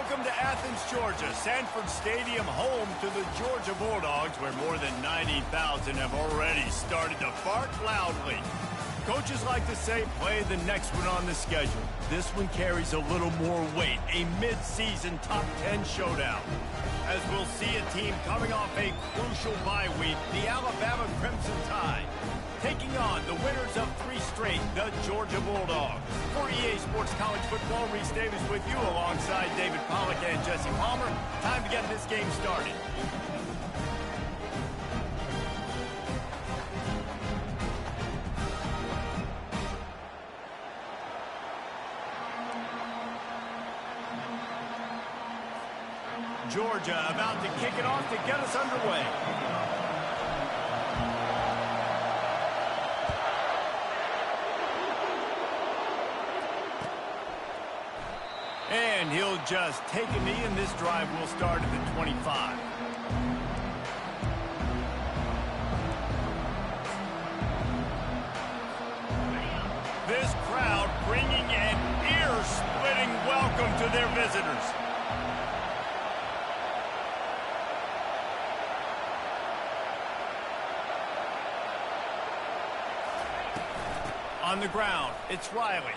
Welcome to Athens, Georgia, Sanford Stadium, home to the Georgia Bulldogs, where more than 90,000 have already started to bark loudly. Coaches like to say, play the next one on the schedule. This one carries a little more weight, a mid-season top 10 showdown. As we'll see a team coming off a crucial bye week, the Alabama Crimson Tide, taking on the winners of 3 straight, the Georgia Bulldogs. For EA Sports College Football, Reese Davis with you alongside David Pollack and Jesse Palmer. Time to get this game started. Georgia about to kick it off to get us underway. And he'll just take a knee, and this drive will start at the 25. This crowd bringing an ear-splitting welcome to their visitors. On the ground, it's Riley.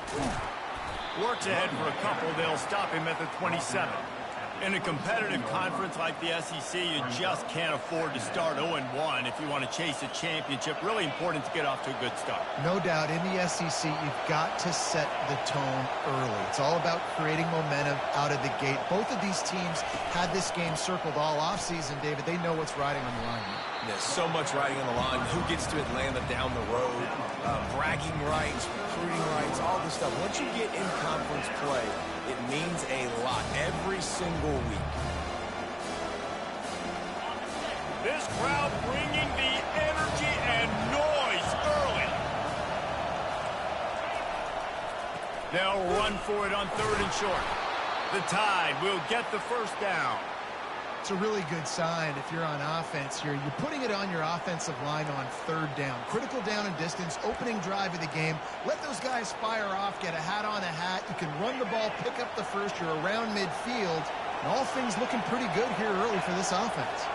Works ahead for a couple. They'll stop him at the 27. In a competitive conference like the SEC, you just can't afford to start 0-1 if you want to chase a championship. Really important to get off to a good start. No doubt, in the SEC, you've got to set the tone early. It's all about creating momentum out of the gate. Both of these teams had this game circled all offseason, David. They know what's riding on the line. There's so much riding on the line. Who gets to Atlanta down the road? Bragging rights, recruiting rights, all this stuff. Once you get in conference play, it means a lot every single week. This crowd bringing the energy and noise early. They'll run for it on 3rd and short. The Tide will get the first down. It's a really good sign if you're on offense here. You're putting it on your offensive line on 3rd down. Critical down and distance, opening drive of the game. Let those guys fire off, get a hat on a hat. You can run the ball, pick up the first. You're around midfield. And all things looking pretty good here early for this offense.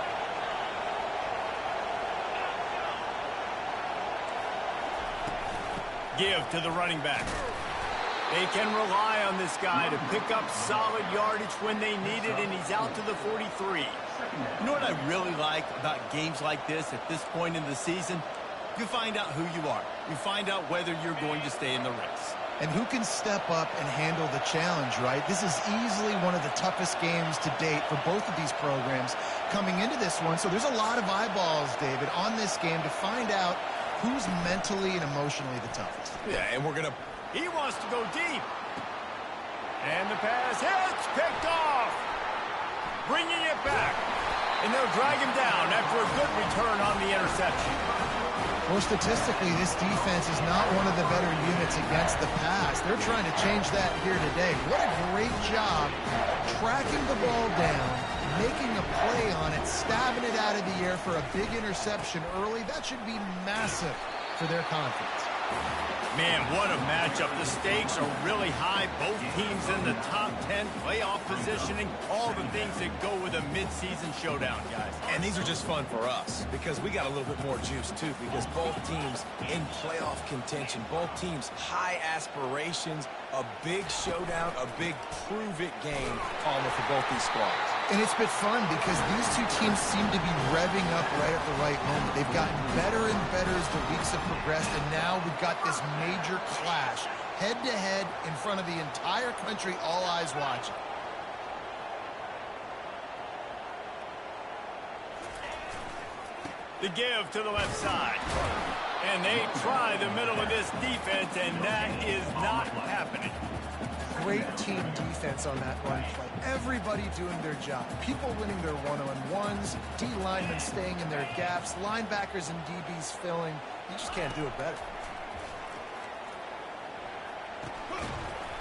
Give to the running back. They can rely on this guy to pick up solid yardage when they need it, and he's out to the 43. You know what I really like about games like this at this point in the season? You find out who you are. You find out whether you're going to stay in the race. And who can step up and handle the challenge, right? This is easily one of the toughest games to date for both of these programs coming into this one. So there's a lot of eyeballs, David, on this game to find out who's mentally and emotionally the toughest. Yeah, and we're going to... He wants to go deep. And the pass hits, picked off. Bringing it back. And they'll drag him down after a good return on the interception. Well, statistically, this defense is not one of the better units against the pass. They're trying to change that here today. What a great job tracking the ball down, making a play on it, stabbing it out of the air for a big interception early. That should be massive for their confidence. Man, what a matchup. The stakes are really high. Both teams in the top 10, playoff positioning, all the things that go with a mid-season showdown, guys. And these are just fun for us because we got a little bit more juice, too, because both teams in playoff contention, both teams high aspirations, a big showdown, a big prove-it game, Palmer, for both these squads. And it's been fun because these two teams seem to be revving up right at the right moment. They've gotten better and better as the weeks have progressed, and now we've got this major clash, head-to-head in front of the entire country, all eyes watching. The give to the left side. And they try the middle of this defense, and that is not happening. Great team defense on that run play. Everybody doing their job. People winning their one-on-ones, D linemen staying in their gaps, linebackers and DBs filling. You just can't do it better.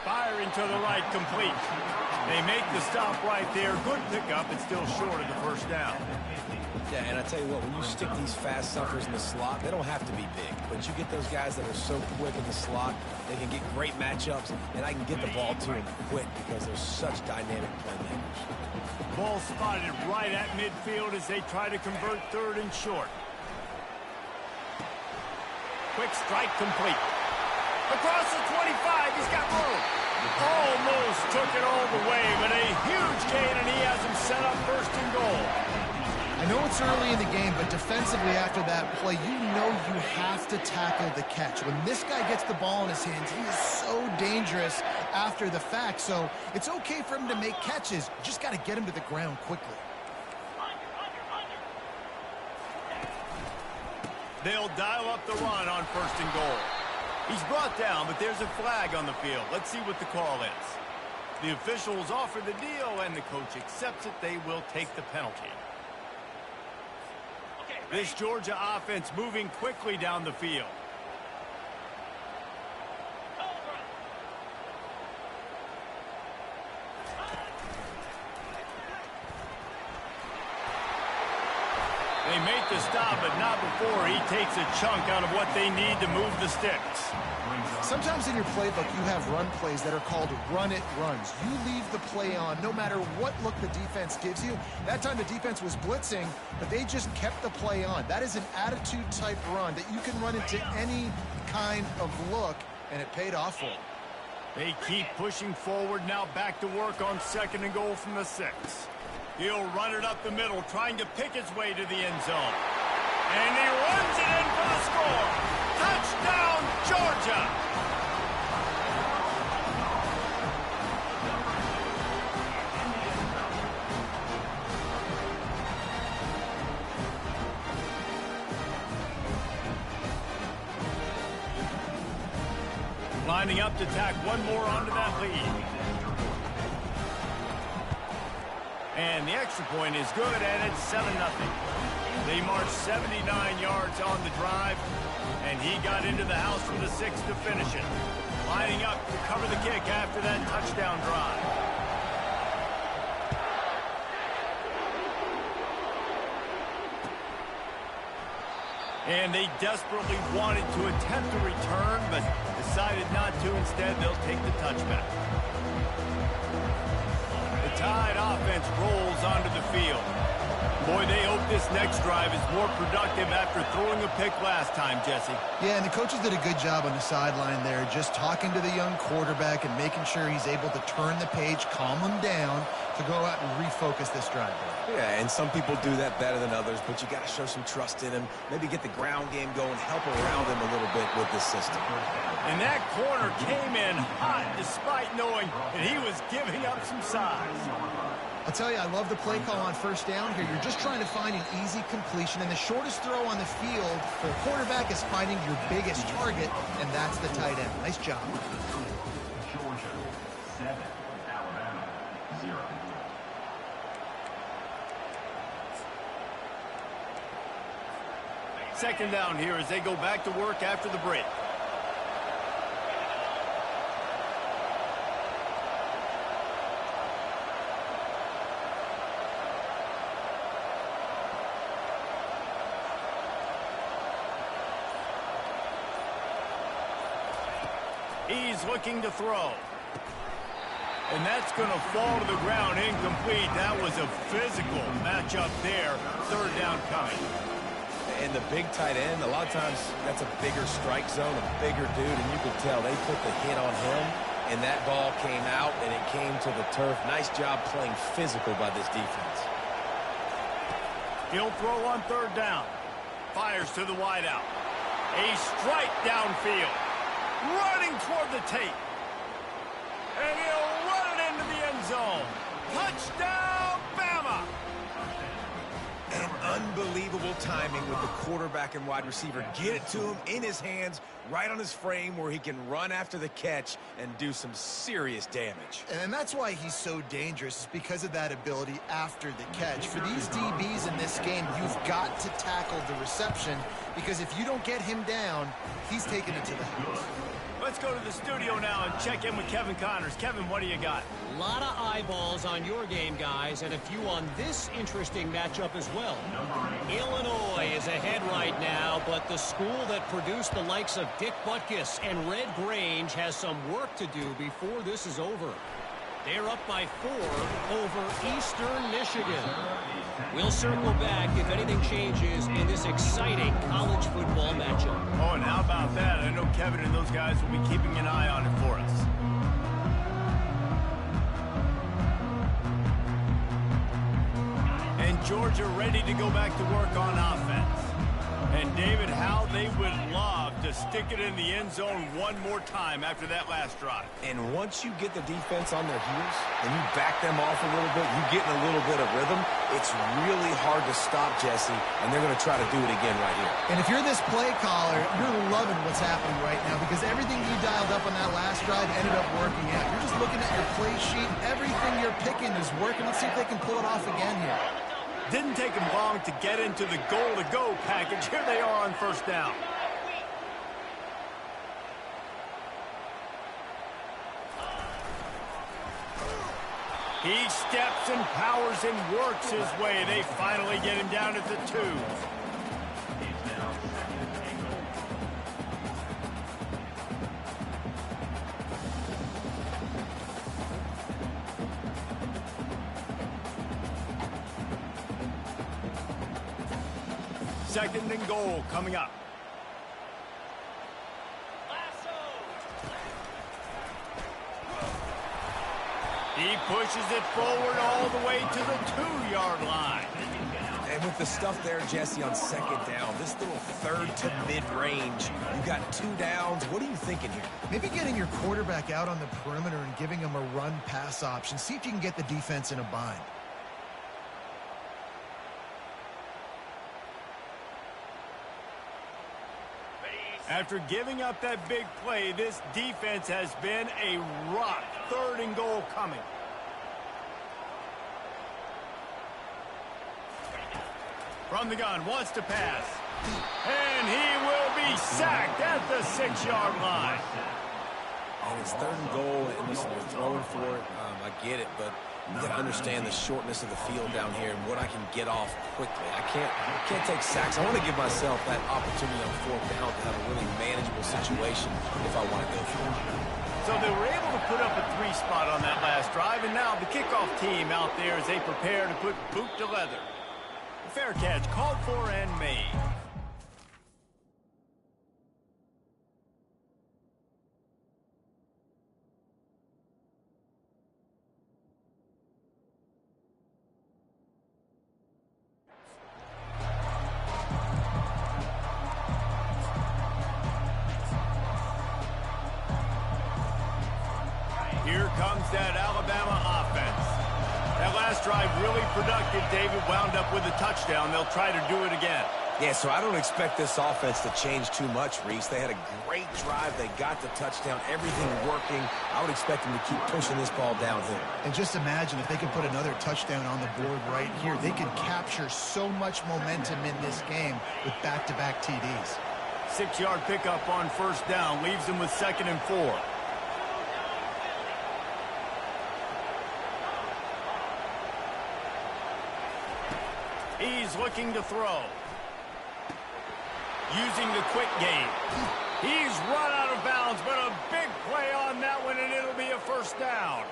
Firing to the right, complete. They make the stop right there. Good pickup. It's still short of the first down. Yeah, and I tell you what, when you stick these fast suckers in the slot, they don't have to be big. But you get those guys that are so quick in the slot, they can get great matchups, and I can get the ball to them quick because they're such dynamic playmakers. Ball spotted right at midfield as they try to convert third and short. Quick strike complete. Across the 25, he's got room. Almost took it all the way, but a huge gain, and he has him set up first and goal. I know it's early in the game, but defensively after that play, you know you have to tackle the catch. When this guy gets the ball in his hands, he is so dangerous after the fact. So it's okay for him to make catches. You just got to get him to the ground quickly. They'll dial up the run on first and goal. He's brought down, but there's a flag on the field. Let's see what the call is. The officials offer the deal, and the coach accepts it. They will take the penalty. This Georgia offense moving quickly down the field. They make the stop, but not before he takes a chunk out of what they need to move the sticks. Sometimes in your playbook, you have run plays that are called run-it runs. You leave the play on no matter what look the defense gives you. That time the defense was blitzing, but they just kept the play on. That is an attitude-type run that you can run into any kind of look, and it paid off for them. They keep pushing forward, now back to work on second and goal from the 6. He'll run it up the middle, trying to pick his way to the end zone. And he runs it in for the score. Touchdown, Georgia! Lining up to tack one more onto that lead. And the extra point is good, and it's 7-0. They marched 79 yards on the drive, and he got into the house for the 6 to finish it. Lining up to cover the kick after that touchdown drive. And they desperately wanted to attempt a return, but decided not to. Instead, they'll take the touchback. The Tide offense rolls onto the field. Boy, they hope this next drive is more productive after throwing a pick last time, Jesse. Yeah, and the coaches did a good job on the sideline there, just talking to the young quarterback and making sure he's able to turn the page, calm him down, to go out and refocus this drive. Yeah, and some people do that better than others, but you got to show some trust in him. Maybe get the ground game going, help around him a little bit with this system. And that corner came in hot despite knowing that he was giving up some size. I'll tell you, I love the play call on first down here. You're just trying to find an easy completion, and the shortest throw on the field for a quarterback is finding your biggest target, and that's the tight end. Nice job. Georgia 7, Alabama 0. Second down here as they go back to work after the break. He's looking to throw. And that's going to fall to the ground incomplete. That was a physical matchup there. Third down coming. And the big tight end, a lot of times that's a bigger strike zone, a bigger dude, and you can tell they put the hit on him, and that ball came out, and it came to the turf. Nice job playing physical by this defense. He'll throw on third down. Fires to the wideout. A strike downfield. Running toward the tape. And he'll run it into the end zone. Touchdown, Bama! And unbelievable timing with the quarterback and wide receiver. Get it to him in his hands, right on his frame where he can run after the catch and do some serious damage. And that's why he's so dangerous, is because of that ability after the catch. For these DBs in this game, you've got to tackle the reception, because if you don't get him down, he's taking it to the house. Let's go to the studio now and check in with Kevin Connors. Kevin, what do you got? A lot of eyeballs on your game, guys, and a few on this interesting matchup as well. Illinois is ahead right now, but the school that produced the likes of Dick Butkus and Red Grange has some work to do before this is over. They're up by 4 over Eastern Michigan. We'll circle back if anything changes in this exciting college football matchup. Oh, and how about that? I know Kevin and those guys will be keeping an eye on it for us. And Georgia ready to go back to work on offense. And David, how they would love to stick it in the end zone one more time after that last drive. And once you get the defense on their heels and you back them off a little bit, you get in a little bit of rhythm, it's really hard to stop, Jesse, and they're going to try to do it again right here. And if you're this play caller, you're loving what's happening right now because everything you dialed up on that last drive ended up working out. You're just looking at your play sheet. Everything you're picking is working. Let's see if they can pull it off again here. Didn't take them long to get into the goal-to-go package. Here they are on first down. He steps and powers and works his way. They finally get him down at the 2. Second and goal coming up. He pushes it forward all the way to the 2-yard line. And with the stuff there, Jesse, on second down, this little third to mid-range, you got 2 downs. What are you thinking here? Maybe getting your quarterback out on the perimeter and giving him a run-pass option. See if you can get the defense in a bind. After giving up that big play, this defense has been a rock. Third and goal coming. From the gun, wants to pass. And he will be sacked at the 6-yard line. And it's third and goal, and listen, we're throwing for it. I get it, but you got to understand the shortness of the field down here and what I can get off quickly. I can't take sacks. I want to give myself that opportunity on fourth down to have a really manageable situation if I want to go for it. So they were able to put up a 3 spot on that last drive, and now the kickoff team out there as they prepare to put boot to leather. Fair catch called for and made. Here comes that Alabama offense. That last drive really productive. David wound up with a touchdown. They'll try to do it again. Yeah, so I don't expect this offense to change too much, Reese. They had a great drive. They got the touchdown. Everything working. I would expect them to keep pushing this ball downhill. And just imagine if they could put another touchdown on the board right here. They could capture so much momentum in this game with back-to-back TDs. 6-yard pickup on first down. Leaves them with 2nd and 4. He's looking to throw. Using the quick game. He's run out of bounds, but a big play on that one, and it'll be a first down.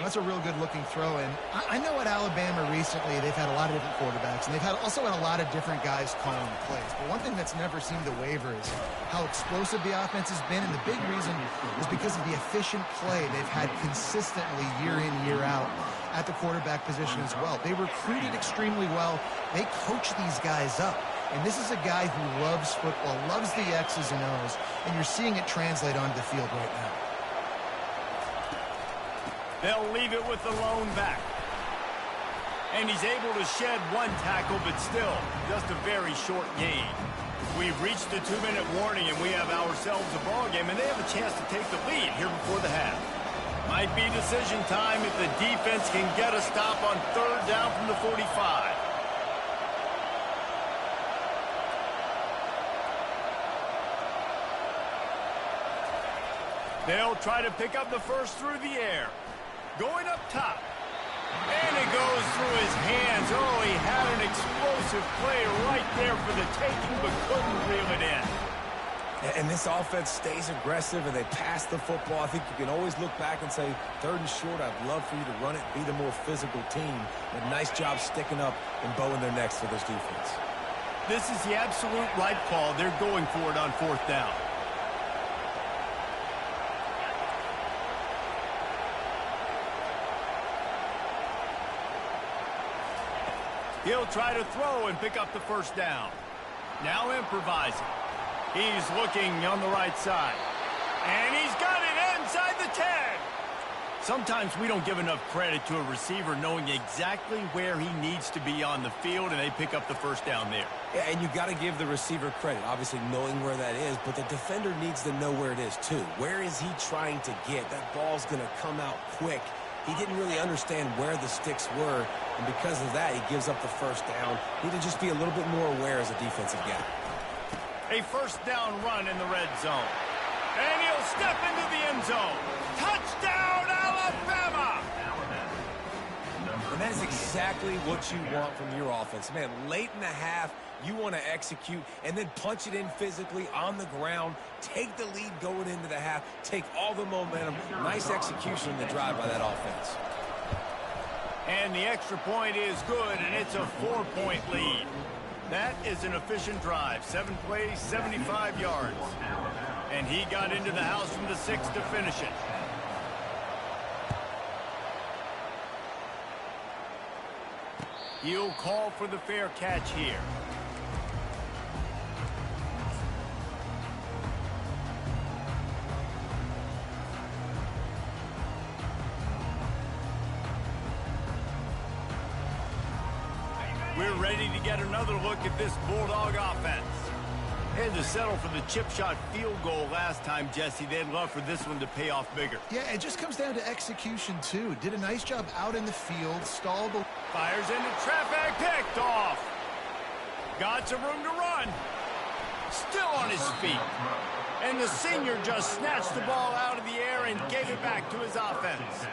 That's a real good-looking throw, and I know at Alabama recently they've had a lot of different quarterbacks, and they've also had a lot of different guys calling plays. But one thing that's never seemed to waver is how explosive the offense has been, and the big reason is because of the efficient play they've had consistently year in, year out at the quarterback position as well. They recruited extremely well. They coach these guys up. And this is a guy who loves football, loves the X's and O's, and you're seeing it translate onto the field right now. They'll leave it with the lone back. And he's able to shed 1 tackle, but still, just a very short gain. We've reached the 2-minute warning, and we have ourselves a ball game, and they have a chance to take the lead here before the half. Might be decision time if the defense can get a stop on third down from the 45. They'll try to pick up the first through the air. Going up top. And it goes through his hands. Oh, he had an explosive play right there for the taking, but couldn't reel it in. And this offense stays aggressive, and they pass the football. I think you can always look back and say, 3rd and short, I'd love for you to run it, be the more physical team. But nice job sticking up and bowing their necks for this defense. This is the absolute right call. They're going for it on 4th down. He'll try to throw and pick up the first down. Now improvising. He's looking on the right side. And he's got it inside the 10. Sometimes we don't give enough credit to a receiver knowing exactly where he needs to be on the field, and they pick up the first down there. Yeah, and you got to give the receiver credit, obviously knowing where that is, but the defender needs to know where it is too. Where is he trying to get? That ball's going to come out quick. He didn't really understand where the sticks were, and because of that, he gives up the first down. Need to just be a little bit more aware as a defensive guy. A first down run in the red zone. And he'll step into the end zone. Touchdown, Alabama! And that is exactly what you want from your offense. Man, late in the half, you want to execute and then punch it in physically on the ground, take the lead going into the half, take all the momentum. Nice execution in the drive by that offense. And the extra point is good, and it's a 4-point lead. That is an efficient drive. 7 plays, 75 yards. And he got into the house from the 6 to finish it. He'll call for the fair catch here. We're ready to get another look at this Bulldog offense. Had to settle for the chip shot field goal last time, Jesse. They'd love for this one to pay off bigger. Yeah, it just comes down to execution, too. Did a nice job out in the field, stalled the... Fires into traffic, picked off. Got some room to run. Still on his feet. And the senior just snatched the ball out of the air and gave it back to his offense.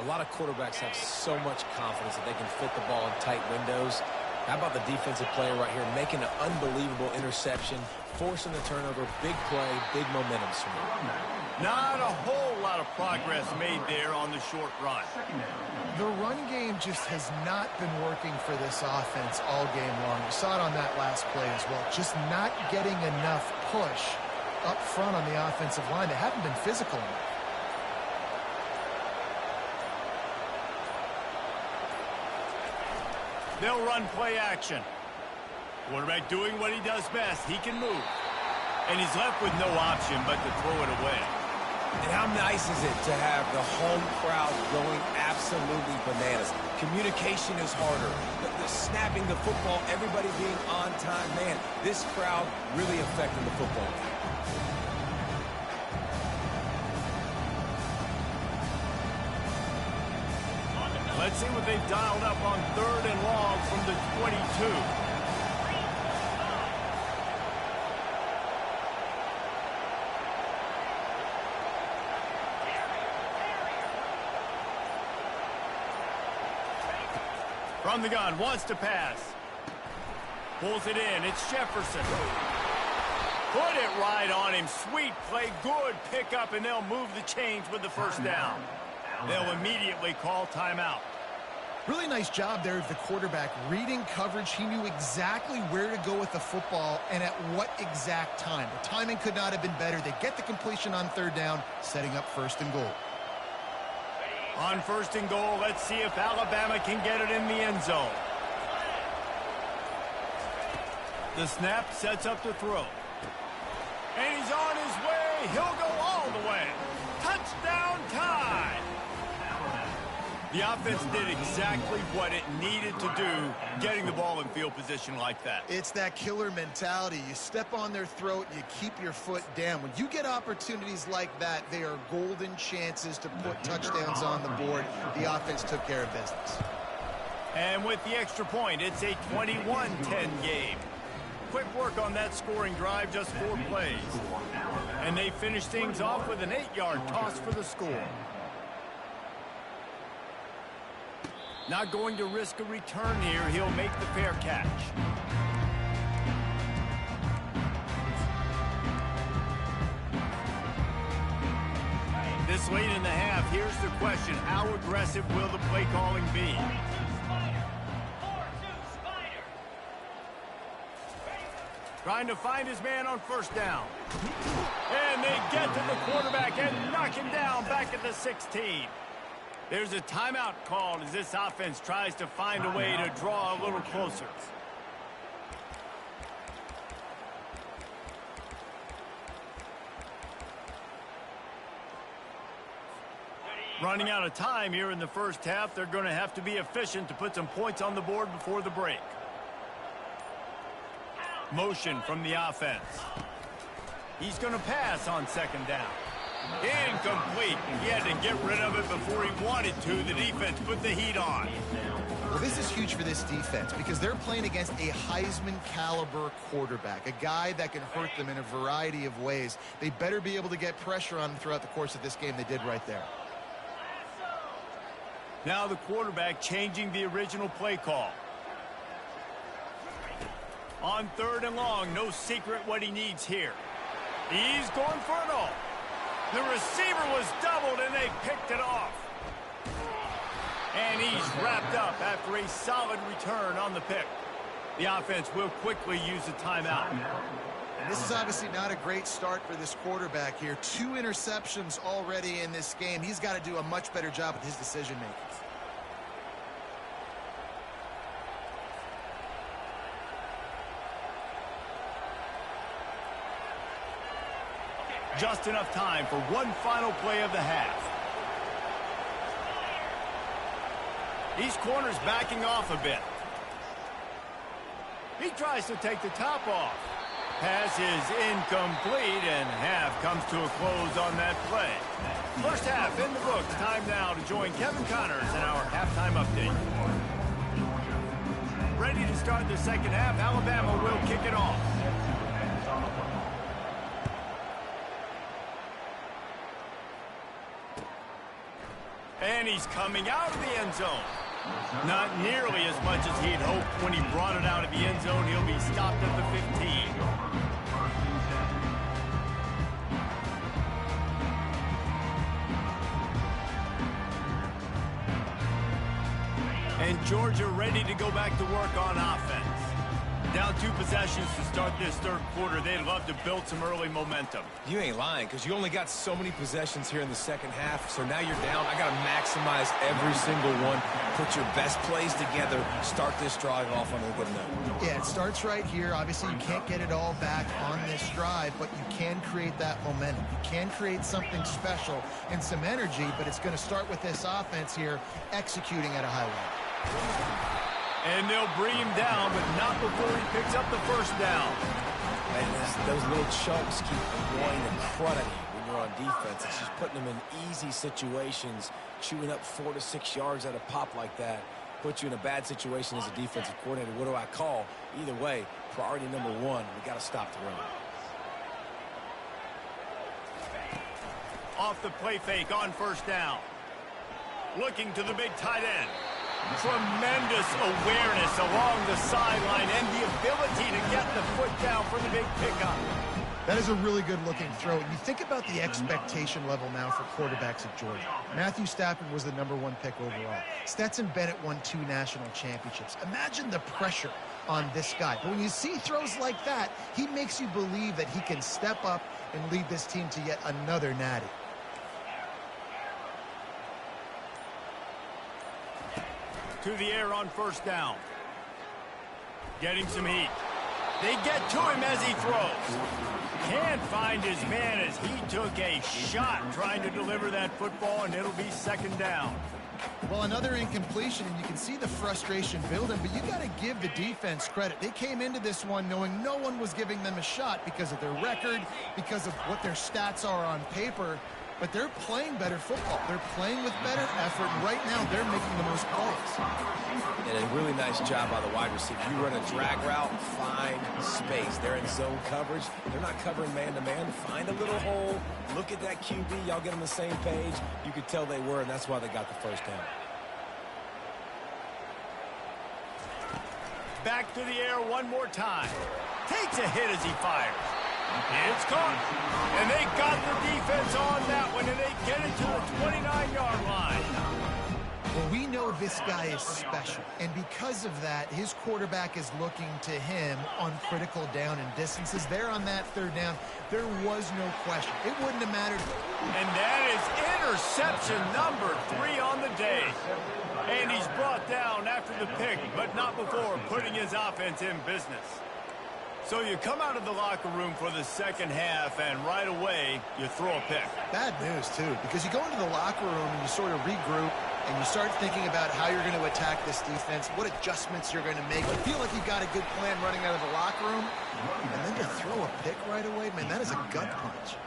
A lot of quarterbacks have so much confidence that they can fit the ball in tight windows. How about the defensive player right here making an unbelievable interception, forcing the turnover, big play, big momentum swing. Not a whole lot of progress made there on the short run. The run game just has not been working for this offense all game long. You saw it on that last play as well. Just not getting enough push up front on the offensive line. They haven't been physical enough. They'll run play action. Quarterback doing what he does best. He can move. And he's left with no option but to throw it away. And how nice is it to have the home crowd going absolutely bananas? Communication is harder. The snapping the football, everybody being on time. Man, this crowd really affecting the football game. Let's see what they've dialed up on 3rd and long from the 22. From the gun, wants to pass. Pulls it in, it's Jefferson. Put it right on him, sweet play, good pickup, and they'll move the chains with the first down. They'll immediately call timeout. Really nice job there of the quarterback reading coverage. He knew exactly where to go with the football and at what exact time. The timing could not have been better. They get the completion on 3rd down, setting up 1st and goal. On 1st and goal, let's see if Alabama can get it in the end zone. The snap sets up the throw. And he's on his way. He'll go all the way. Touchdown tie. The offense did exactly what it needed to do, getting the ball in field position like that. It's that killer mentality. You step on their throat, you keep your foot down. When you get opportunities like that, they are golden chances to put touchdowns on the board. The offense took care of business. And with the extra point, it's a 21-10 game. Quick work on that scoring drive, just 4 plays. And they finish things off with an 8-yard toss for the score. Not going to risk a return here. He'll make the fair catch. This late in the half, here's the question. How aggressive will the play calling be? Trying to find his man on first down. And they get to the quarterback and knock him down back at the 16. There's a timeout called as this offense tries to find a way to draw a little closer. Running out of time here in the first half. They're going to have to be efficient to put some points on the board before the break. Motion from the offense. He's going to pass on second down. Incomplete. He had to get rid of it before he wanted to. The defense put the heat on. Well, this is huge for this defense because they're playing against a Heisman caliber quarterback, a guy that can hurt them in a variety of ways. They better be able to get pressure on him throughout the course of this game. They did right there. Now the quarterback changing the original play call. On 3rd and long, no secret what he needs here. He's going for it all. The receiver was doubled, and they picked it off. And he's wrapped up after a solid return on the pick. The offense will quickly use a timeout. And this is obviously not a great start for this quarterback here. 2 interceptions already in this game. He's got to do a much better job with his decision-making. Just enough time for one final play of the half. These corners backing off a bit. He tries to take the top off. Pass is incomplete, and half comes to a close on that play. First half in the books. Time now to join Kevin Connors in our halftime update. Ready to start the second half. Alabama will kick it off. And he's coming out of the end zone. Not nearly as much as he'd hoped when he brought it out of the end zone. He'll be stopped at the 15. And Georgia ready to go back to work on offense. Down 2 possessions to start this third quarter. They'd love to build some early momentum. You ain't lying, because you only got so many possessions here in the second half, so now you're down. I got to maximize every single one. Put your best plays together. Start this drive off on a good note. Yeah, it starts right here. Obviously, you can't get it all back on this drive, but you can create that momentum. You can create something special and some energy, but it's going to start with this offense here executing at a high level. And they'll bring him down, but not before he picks up the first down. And those little chunks keep annoying the crud out of you when you're on defense. It's just putting them in easy situations, chewing up 4 to 6 yards at a pop like that. Put you in a bad situation as a defensive coordinator. What do I call? Either way, priority number 1, we got to stop the run. Off the play fake on first down. Looking to the big tight end. Tremendous awareness along the sideline and the ability to get the foot down for the big pickup. That is a really good-looking throw. And you think about the expectation level now for quarterbacks at Georgia. Matthew Stafford was the #1 pick overall. Stetson Bennett won 2 national championships. Imagine the pressure on this guy. But when you see throws like that, he makes you believe that he can step up and lead this team to yet another natty. To the air on first down. Getting some heat. They get to him as he throws. Can't find his man as he took a shot trying to deliver that football, and it'll be second down. Well, another incompletion, and you can see the frustration building, but you got to give the defense credit. They came into this one knowing no one was giving them a shot because of their record, because of what their stats are on paper. but they're playing better football. They're playing with better effort, and right now they're making the most plays. And a really nice job by the wide receiver. You run a drag route, find space. They're in zone coverage. They're not covering man-to-man. Find a little hole. Look at that QB. Y'all get on the same page. You could tell they were, and that's why they got the first down. Back to the air one more time. Takes a hit as he fires. It's caught. And they got the defense on that one, and they get it to the 29-yard line. Well, we know this guy is special, and because of that, his quarterback is looking to him on critical down and distances. There on that third down, there was no question. It wouldn't have mattered. And that is interception number 3 on the day. And he's brought down after the pick, but not before putting his offense in business. So you come out of the locker room for the second half, and right away, you throw a pick. Bad news, too, because you go into the locker room and you sort of regroup, and you start thinking about how you're going to attack this defense, what adjustments you're going to make. You feel like you've got a good plan running out of the locker room, and then to throw a pick right away, man, that is a gut punch.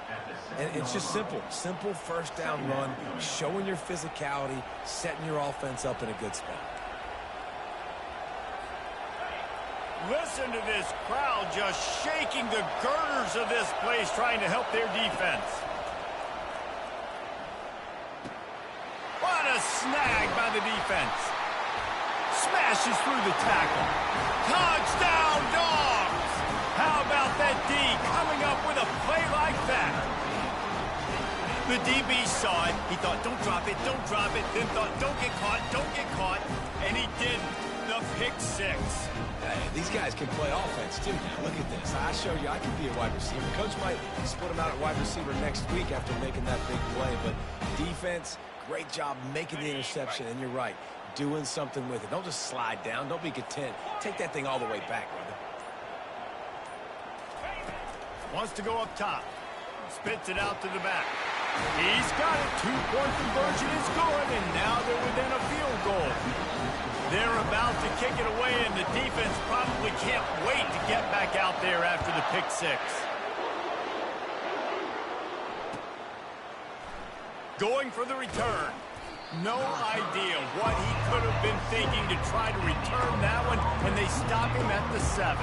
And it's just simple. Simple first down run, showing your physicality, setting your offense up in a good spot. Listen to this crowd just shaking the girders of this place, trying to help their defense. What a snag by the defense. Smashes through the tackle. Touchdown, Dawgs! How about that D coming up with a play like that? The DB saw it. He thought, don't drop it, don't drop it. Then thought, don't get caught. And he didn't. The pick 6. Hey, these guys can play offense, too. Now, look at this. I show you I can be a wide receiver. Coach might split him out at wide receiver next week after making that big play. But defense, great job making the interception. And you're right, doing something with it. Don't just slide down. Don't be content. Take that thing all the way back, brother. Wants to go up top. Spits it out to the back. He's got it. 2-point conversion is good, and now they're within a field goal. They're about to kick it away, and the defense probably can't wait to get back out there after the pick 6. Going for the return. No idea what he could have been thinking to try to return that one, and they stop him at the 7.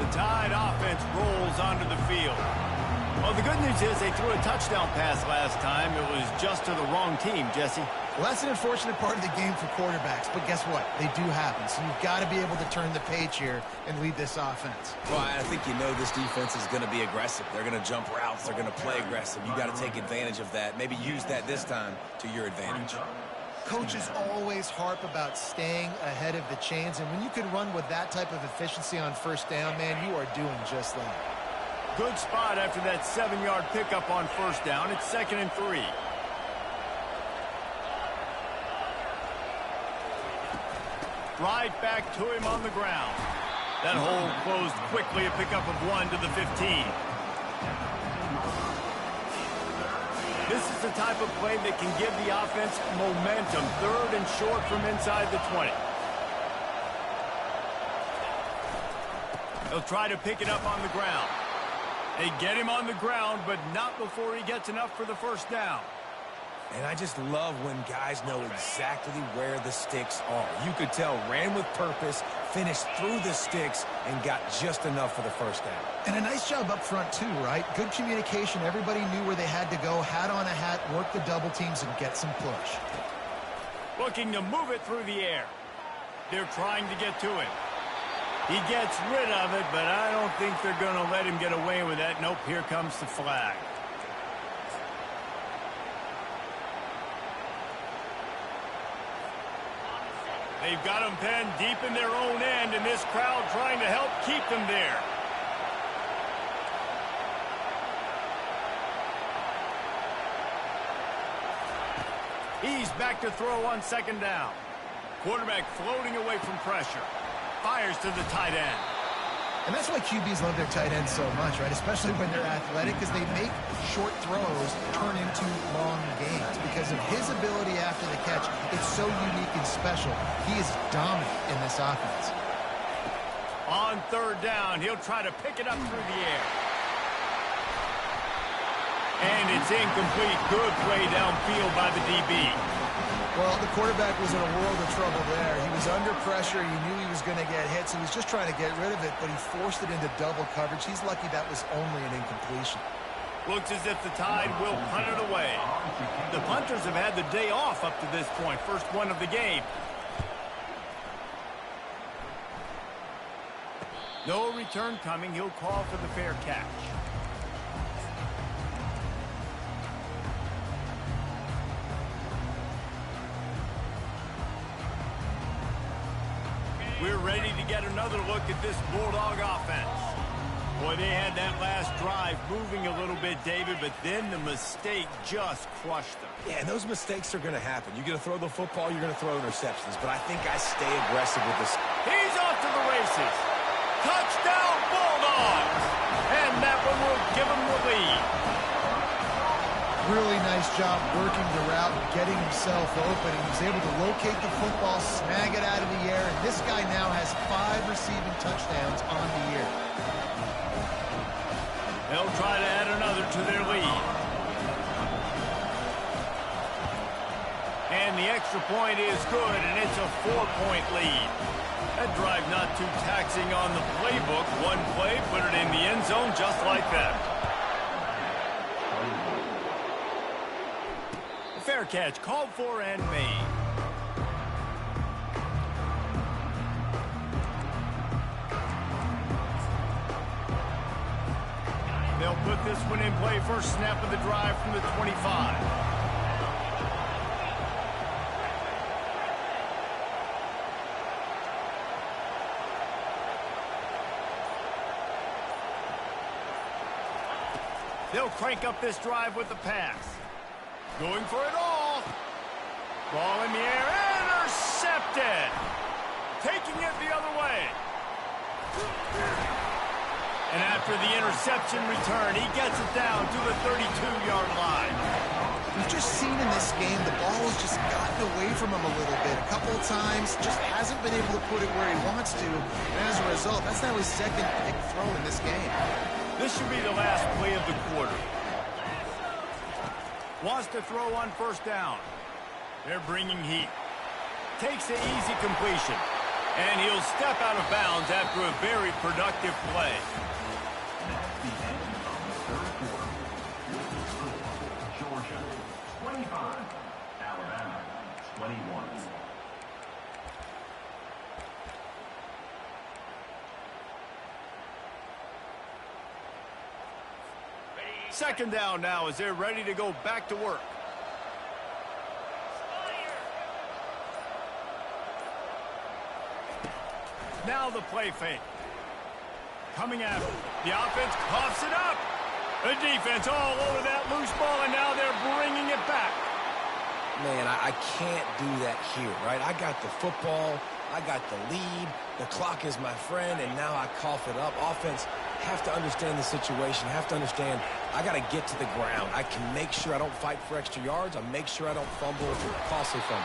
Tide offense rolls onto the field. Well, the good news is they threw a touchdown pass last time. It was just to the wrong team, Jesse. Well, that's an unfortunate part of the game for quarterbacks, but guess what? They do happen, so you've got to be able to turn the page here and lead this offense. Well, I think you know this defense is going to be aggressive. They're going to jump routes. They're going to play aggressive. You got to take advantage of that. Maybe use that this time to your advantage. Coaches always harp about staying ahead of the chains, and when you can run with that type of efficiency on first down, man, you are doing just that. Good spot after that 7-yard pickup on first down. It's 2nd and 3. Right back to him on the ground. That hole closed quickly, a pickup of 1 to the 15. This is the type of play that can give the offense momentum. 3rd and short from inside the 20. They'll try to pick it up on the ground. They get him on the ground, but not before he gets enough for the first down. And I just love when guys know exactly where the sticks are. You could tell, ran with purpose, finished through the sticks, and got just enough for the first down. And a nice job up front, too, right? Good communication. Everybody knew where they had to go, hat on a hat, work the double teams, and get some push. Looking to move it through the air. They're trying to get to it. He gets rid of it, but I don't think they're going to let him get away with that. Nope, here comes the flag. They've got them penned deep in their own end, and this crowd trying to help keep them there. He's back to throw on 2nd down. Quarterback floating away from pressure. Fires to the tight end. And that's why QBs love their tight ends so much, right? Especially when they're athletic, because they make short throws turn into long gains. Because of his ability after the catch, it's so unique and special. He is dominant in this offense. On third down, he'll try to pick it up through the air. And it's incomplete. Good play downfield by the DB. Well, the quarterback was in a world of trouble there. He was under pressure. He knew he was going to get hit, so he was just trying to get rid of it, but he forced it into double coverage. He's lucky that was only an incompletion. Looks as if the Tide will punt it away. The punters have had the day off up to this point. First one of the game. No return coming. He'll call for the fair catch. We're ready to get another look at this Bulldog offense. Boy, they had that last drive moving a little bit, David, but then the mistake just crushed them. Yeah, and those mistakes are going to happen. You're going to throw the football, you're going to throw interceptions, but I think I stay aggressive with this. He's off to the races. Touchdown, Bulldogs! And that one will give him the lead. Really nice job working the route and getting himself open. He was able to locate the football, snag it out of the air, and this guy now has 5 receiving touchdowns on the year. They'll try to add another to their lead. And the extra point is good, and it's a 4-point lead. That drive not too taxing on the playbook. One play, put it in the end zone just like that. Fair catch called for and made. They'll put this one in play. First snap of the drive from the 25. They'll crank up this drive with the pass. Going for it all. Ball in the air. Intercepted. Taking it the other way. And after the interception return, he gets it down to the 32-yard line. We've just seen in this game the ball has just gotten away from him a little bit. A couple of times, just hasn't been able to put it where he wants to. And as a result, that's now his second pick throw in this game. This should be the last play of the quarter. Wants to throw on first down. They're bringing heat. Takes an easy completion. And he'll step out of bounds after a very productive play. That's the end of the third quarter. Georgia, 25. Alabama, 21. Second down now as they're ready to go back to work. Now the play fake. Coming at him. The offense coughs it up. The defense all over that loose ball, and now they're bringing it back. Man, I can't do that here, right? I got the football. I got the lead. The clock is my friend, and now I cough it up. Offense have to understand the situation, have to understand I got to get to the ground. I can make sure I don't fight for extra yards. I make sure I don't fumble for costly fumble.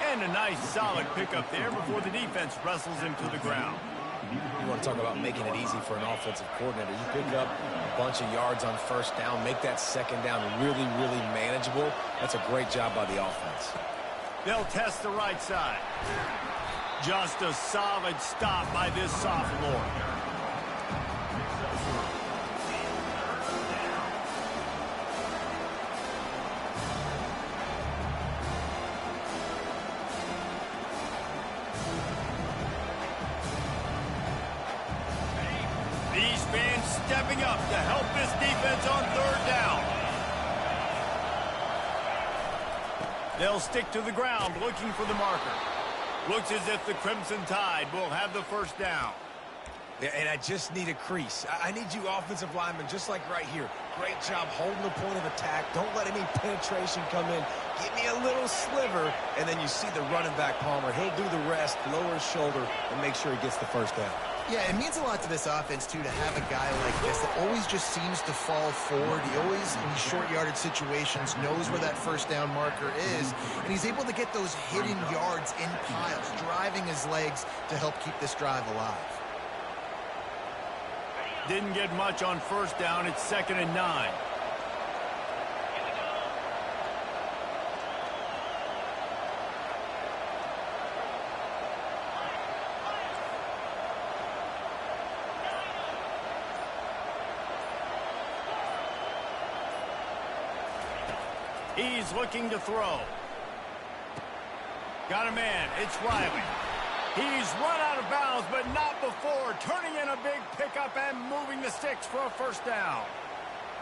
And a nice solid pickup there before the defense wrestles him to the ground. You want to talk about making it easy for an offensive coordinator. You pick up a bunch of yards on first down, make that second down really, really manageable. That's a great job by the offense. They'll test the right side. Just a solid stop by this sophomore. These fans stepping up to help this defense on third down. They'll stick to the ground looking for the marker. Looks as if the Crimson Tide will have the first down. Yeah, and I just need a crease. I need you offensive linemen, just like right here. Great job holding the point of attack. Don't let any penetration come in. Give me a little sliver, and then you see the running back, Palmer. He'll do the rest, lower his shoulder, and make sure he gets the first down. Yeah, it means a lot to this offense, too, to have a guy like this that always just seems to fall forward. He always, in these short yardage situations, knows where that first down marker is, and he's able to get those hidden yards in piles, driving his legs to help keep this drive alive. Didn't get much on first down. It's 2nd and 9. He's looking to throw. Got a man. It's Riley. He's run out of bounds, but not before. Turning in a big pickup and moving the sticks for a first down.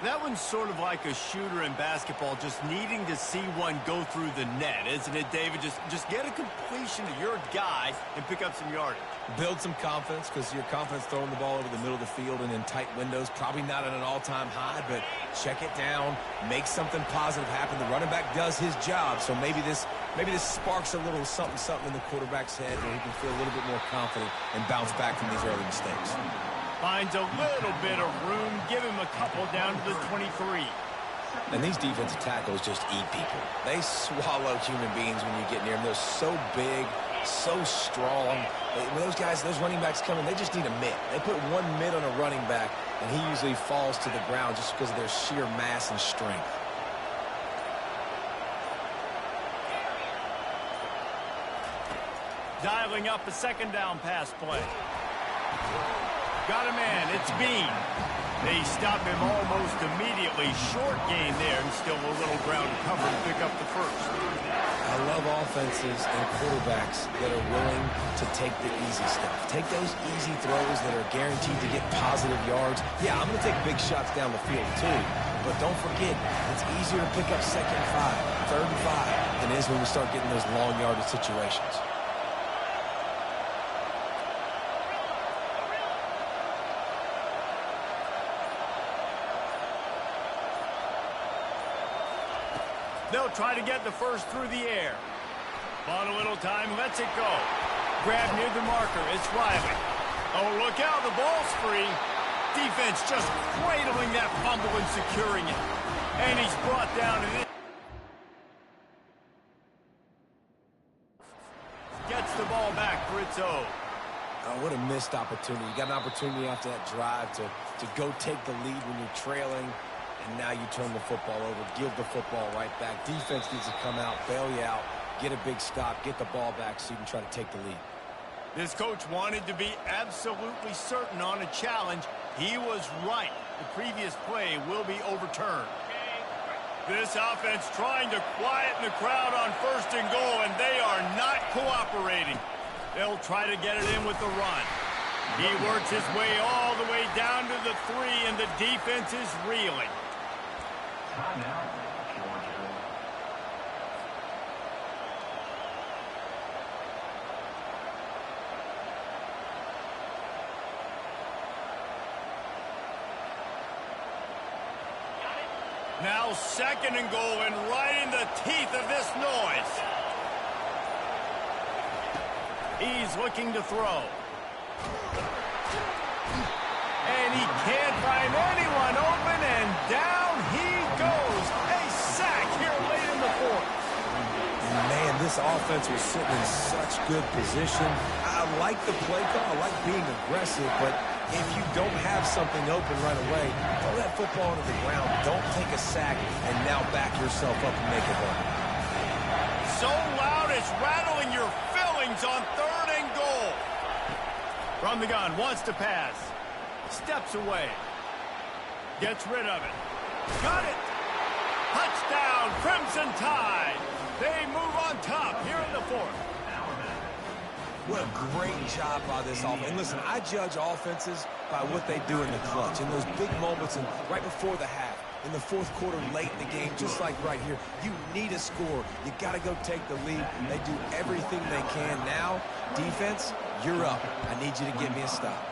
That one's sort of like a shooter in basketball, just needing to see one go through the net, isn't it, David? Just get a completion to your guy and pick up some yardage. Build some confidence, because your confidence throwing the ball over the middle of the field and in tight windows, probably not at an all-time high, but check it down, make something positive happen. The running back does his job, so maybe this sparks a little something in the quarterback's head where he can feel a little bit more confident and bounce back from these early mistakes. Finds a little bit of room, give him a couple down to the 23. And these defensive tackles just eat people. They swallow human beings when you get near them. They're so big, so strong. When those guys, those running backs come in, they just need a mitt. They put one mitt on a running back, and he usually falls to the ground just because of their sheer mass and strength. Dialing up a 2nd down pass play. Got a man. It's Bean. They stop him almost immediately. Short gain there, and still a little ground to cover to pick up the first. I love offenses and quarterbacks that are willing to take the easy stuff. Take those easy throws that are guaranteed to get positive yards. Yeah, I'm going to take big shots down the field too, but don't forget, it's easier to pick up 2nd and 5, 3rd and 5 than it is when we start getting those long yardage situations. They'll try to get the first through the air. On a little time, lets it go. Grab near the marker. It's Riley. Oh, look out. The ball's free. Defense just cradling that fumble and securing it. And he's brought down. And gets the ball back for its own. Oh, what a missed opportunity. You got an opportunity after that drive to go take the lead when you're trailing. And now you turn the football over, give the football right back. Defense needs to come out, bail you out, get a big stop, get the ball back so you can try to take the lead. This coach wanted to be absolutely certain on a challenge. He was right. The previous play will be overturned. This offense trying to quieten the crowd on 1st and goal, and they are not cooperating. They'll try to get it in with the run. He works his way all the way down to the 3, and the defense is reeling. Now 2nd and goal, and right in the teeth of this noise. He's looking to throw. And he can't find anyone open, and down he goes. A sack here late in the 4th. Man, this offense was sitting in such good position. I like the play call. I like being aggressive, but if you don't have something open right away, throw that football into the ground. Don't take a sack and now back yourself up and make it home. So loud it's rattling your fillings on 3rd and goal. From the gun, wants to pass. Steps away. Gets rid of it. Got it. Touchdown, Crimson Tide. They move on top here in the 4th. What a great job by this offense. And listen, I judge offenses by what they do in the clutch, in those big moments and right before the half, in the 4th quarter, late in the game, just like right here. You need a score. You got to go take the lead. They do everything they can. Now, defense, you're up. I need you to give me a stop.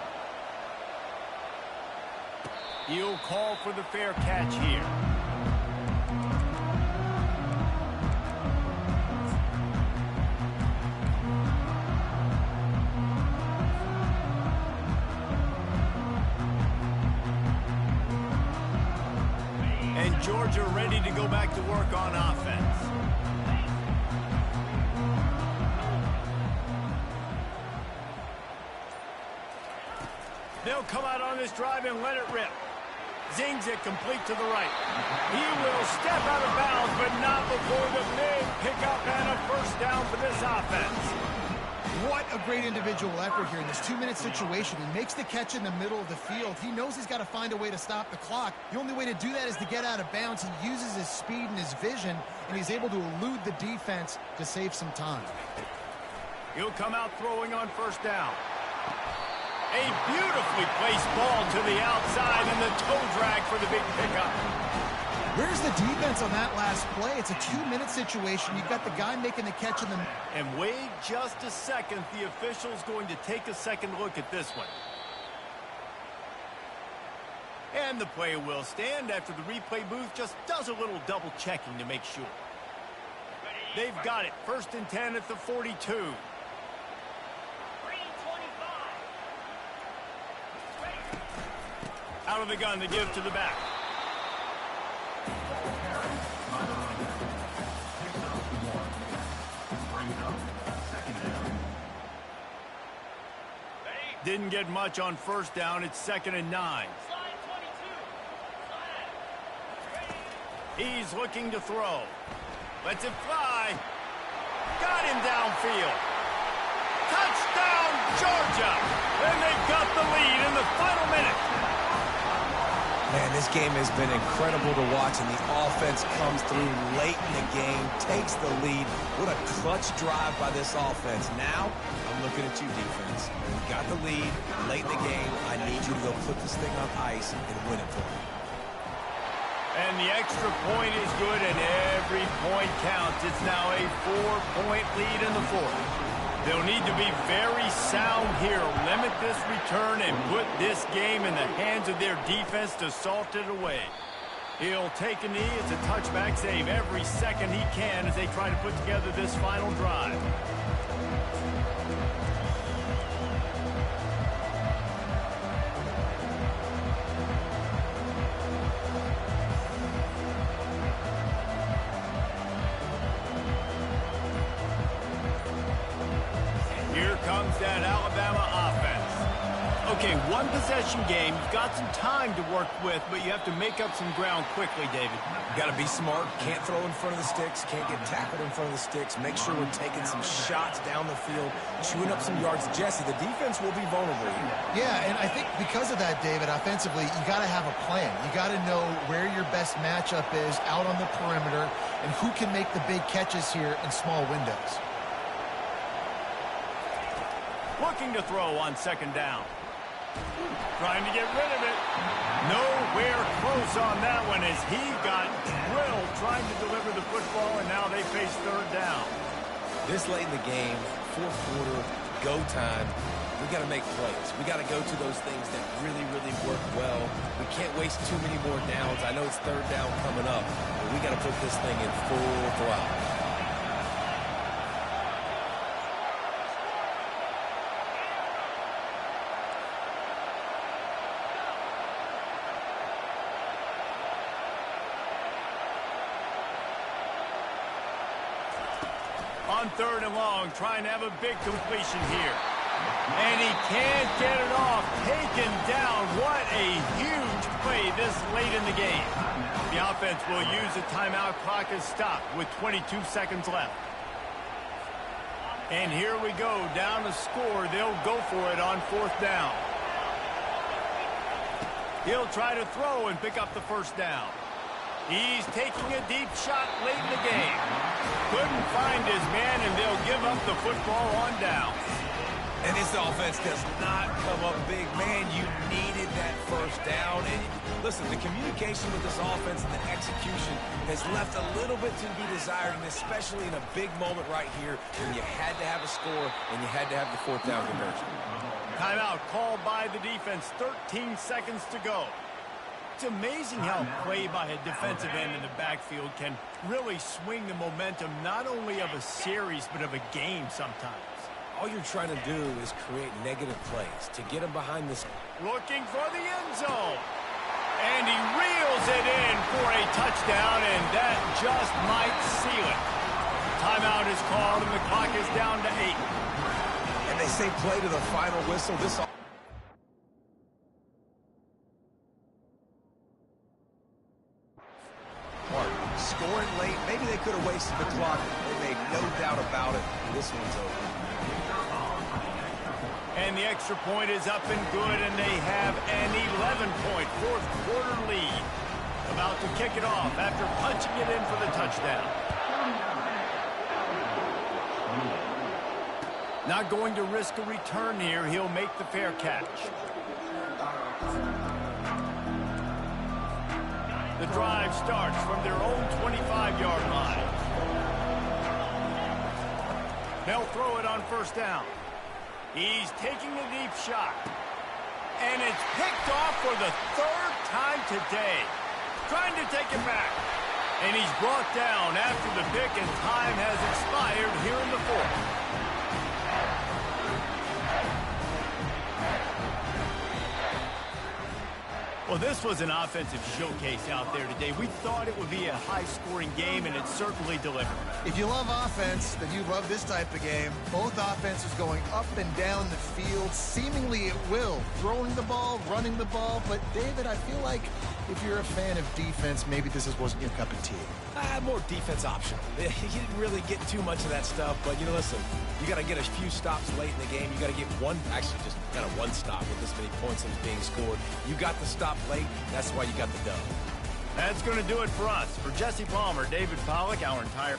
He'll call for the fair catch here. Georgia ready to go back to work on offense. They'll come out on this drive and let it rip. Zings it complete to the right. He will step out of bounds, but not before the big pickup and a first down for this offense. What a great individual effort here in this 2-minute situation. He makes the catch in the middle of the field. He knows he's got to find a way to stop the clock. The only way to do that is to get out of bounds. He uses his speed and his vision, and he's able to elude the defense to save some time. He'll come out throwing on first down. A beautifully placed ball to the outside and the toe drag for the big pickup. Where's the defense on that last play? It's a 2-minute situation. You've got the guy making the catch in the... And wait just a second. The official's going to take a second look at this one. And the play will stand after the replay booth just does a little double checking to make sure. They've got it. 1st and 10 at the 42. Out of the gun to give to the back. Didn't get much on first down. It's 2nd and 9. He's looking to throw. Lets it fly. Got him downfield. Touchdown, Georgia! And they've got the lead in the final minute. Man, this game has been incredible to watch, and the offense comes through late in the game, takes the lead. What a clutch drive by this offense. Now, I'm looking at you, defense. You got the lead late in the game. I need you to go put this thing on ice and win it for me. And the extra point is good, and every point counts. It's now a 4-point lead in the 4th. They'll need to be very sound here, limit this return, and put this game in the hands of their defense to salt it away. He'll take a knee. It's a touchback save every second he can as they try to put together this final drive. Comes that Alabama offense. Okay, one possession game. You've got some time to work with, but you have to make up some ground quickly, David. You got to be smart. Can't throw in front of the sticks. Can't get tackled in front of the sticks. Make sure we're taking some shots down the field, chewing up some yards. Jesse, the defense will be vulnerable here. Yeah, and I think because of that, David, offensively, you got to have a plan. You got to know where your best matchup is out on the perimeter and who can make the big catches here in small windows. Looking to throw on 2nd down. Trying to get rid of it. Nowhere close on that one as he got drilled trying to deliver the football, and now they face 3rd down. This late in the game, 4th quarter, go time. We got to make plays. We got to go to those things that really, really work well. We can't waste too many more downs. I know it's 3rd down coming up, but we got to put this thing in full throttle. On 3rd and long, trying to have a big completion here. And he can't get it off. Taken down. What a huge play this late in the game. The offense will use the timeout. Clock is stopped with 22 seconds left. And here we go. Down to score. They'll go for it on 4th down. He'll try to throw and pick up the first down. He's taking a deep shot late in the game. Couldn't find his man, and they'll give up the football on down. And this offense does not come up big. Man, you needed that first down. And listen, the communication with this offense and the execution has left a little bit to be desired, and especially in a big moment right here when you had to have a score and you had to have the 4th down conversion. Timeout called by the defense. 13 seconds to go. It's amazing how play by a defensive end in the backfield can really swing the momentum not only of a series but of a game sometimes. All you're trying to do is create negative plays to get them behind this. Looking for the end zone. And he reels it in for a touchdown, and that just might seal it. Timeout is called, and the clock is down to 8. And they say play to the final whistle. This scoring late. Maybe they could have wasted the clock. They made no doubt about it. This one's over. And the extra point is up and good, and they have an 11-point fourth quarter lead. About to kick it off after punching it in for the touchdown. Not going to risk a return here. He'll make the fair catch. The drive starts from their own 25-yard line. They'll throw it on first down. He's taking a deep shot. And it's picked off for the third time today. Trying to take it back. And he's brought down after the pick, and time has expired here in the fourth. Well, this was an offensive showcase out there today. We thought it would be a high-scoring game, and it certainly delivered. If you love offense, then you love this type of game. Both offenses going up and down the field, seemingly at will. Throwing the ball, running the ball. But, David, I feel like if you're a fan of defense, maybe this wasn't your cup of tea. More defense optional. You didn't really get too much of that stuff, but, you know, listen, you got to get a few stops late in the game. You got to get one, actually just kind of one stop with this many points that was being scored. You got the stop late. That's why you got the dub. That's going to do it for us. For Jesse Palmer, David Pollack, our entire...